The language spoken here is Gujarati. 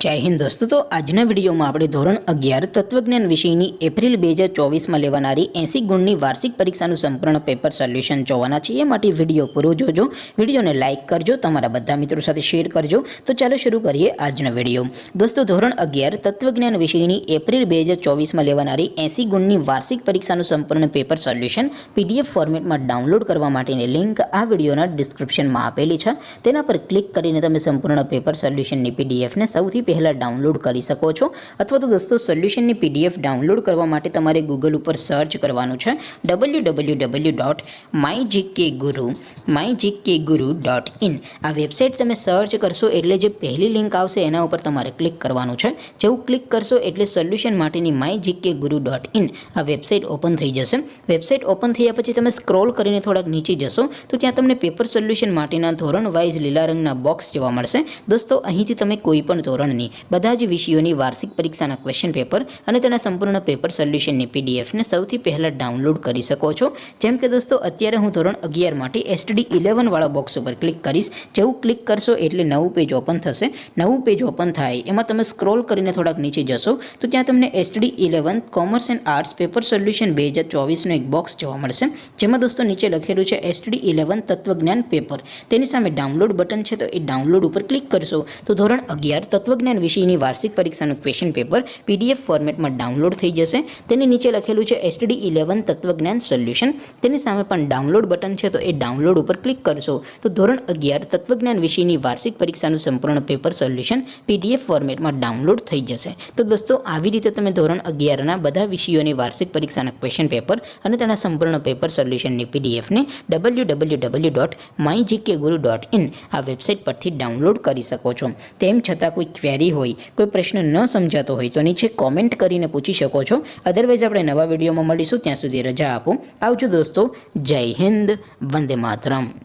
जय हिंद दोस्तों। तो आजना विडियो में આપણે ધોરણ 11 તત્વજ્ઞાન વિષયની એપ્રિલ 2024 માં લેવાનારી 80 ગુણની વાર્ષિક પરીક્ષાનું સંપૂર્ણ પેપર સોલ્યુશન જોવાના છે। એ માટે વિડિયો પૂરો જોજો, વિડિયોને લાઈક કરજો, તમારા બધા મિત્રો સાથે શેર કરજો। તો ચાલો શરૂ કરીએ આજનો વિડિયો। દોસ્તો ધોરણ 11 તત્વજ્ઞાન વિષયની એપ્રિલ 2024 માં લેવાનારી 80 ગુણની વાર્ષિક પરીક્ષાનું સંપૂર્ણ પેપર સોલ્યુશન પીડીએફ ફોર્મેટમાં ડાઉનલોડ કરવા માટેની લિંક આ વિડિયોના ડિસ્ક્રિપ્શનમાં આપેલી છે। તેના પર ક્લિક કરીને તમે સંપૂર્ણ પેપર સોલ્યુશનની પીડીએફને સૌથી પહેલા ડાઉનલોડ કરી શકો છો। અથવા તો દોસ્તો સોલ્યુશનની પીડીએફ ડાઉનલોડ કરવા માટે તમારે ગૂગલ ઉપર સર્ચ કરવાનું છે www.mygkguru.in। આ વેબસાઇટ તમે સર્ચ કરશો એટલે જે પહેલી લિંક આવશે એના ઉપર તમારે ક્લિક કરવાનું છે। જેવું ક્લિક કરશો એટલે સોલ્યુશન માટેની mygkguru.in આ વેબસાઇટ ઓપન થઈ જશે। વેબસાઇટ ઓપન થયા પછી તમે સ્ક્રોલ કરીને થોડાક નીચે જશો તો ત્યાં તમને પેપર સોલ્યુશન માટેના ધોરણ વાઇઝ લીલા રંગના બોક્સ જોવા મળશે। દોસ્તો અહીંથી તમે કોઈ પણ ધોરણની બધા જ વિષયોની વાર્ષિક પરીક્ષાના ક્વેશ્ચન પેપર અને તેના સંપૂર્ણ પેપર સોલ્યુશનની પીડીએફને સૌથી પહેલાં ડાઉનલોડ કરી શકો છો। જેમ કે દોસ્તો અત્યારે હું ધોરણ 11 માટે STD 11 વાળા બોક્સ ઉપર ક્લિક કરીશ। જેવું ક્લિક કરશો એટલે નવું પેજ ઓપન થશે। નવું પેજ ઓપન થાય એમાં તમે સ્ક્રોલ કરીને થોડાક નીચે જશો તો ત્યાં તમને STD 11 commerce and arts paper solution 2024નું એક બોક્સ જોવા મળશે। જેમાં દોસ્તો નીચે લખેલું છે STD 11 તત્વજ્ઞાન પેપર। તેની સામે ડાઉનલોડ બટન છે, તો એ ડાઉનલોડ ઉપર ક્લિક કરશો તો ધોરણ 11 તત્વજ્ઞાન વિષયની વાર્ષિક પરીક્ષાનું ક્વેશ્ચન પેપર પીડીએફ ફોર્મેટમાં ડાઉનલોડ થઈ જશે। તેની નીચે લખેલું છે STD 11 તત્વજ્ઞાન સોલ્યુશન। તેની સામે પણ ડાઉનલોડ બટન છે, તો એ ડાઉનલોડ ઉપર ક્લિક કરશો તો ધોરણ 11 તત્વજ્ઞાન વિષયની વાર્ષિક પરીક્ષાનું સંપૂર્ણ પેપર સોલ્યુશન પીડીએફ ફોર્મેટમાં ડાઉનલોડ થઈ જશે। તો દોસ્તો આવી રીતે તમે ધોરણ 11ના બધા વિષયોની વાર્ષિક પરીક્ષાના ક્વેશ્ચન પેપર અને તેના સંપૂર્ણ પેપર સોલ્યુશનની પીડીએફને www.mygkguru.in આ વેબસાઇટ પરથી ડાઉનલોડ કરી શકો છો। તેમ છતાં કોઈ ક્વેરી હોય, કોઈ પ્રશ્ન ન સમજાતો હોય તો નીચે કોમેન્ટ કરીને પૂછી શકો છો। અધરવાઇઝ આપણે નવા વિડીયોમાં મળીશું, ત્યાં સુધી રજા આપો। આવજો દોસ્તો, જય હિન્દ, વંદે માતરમ।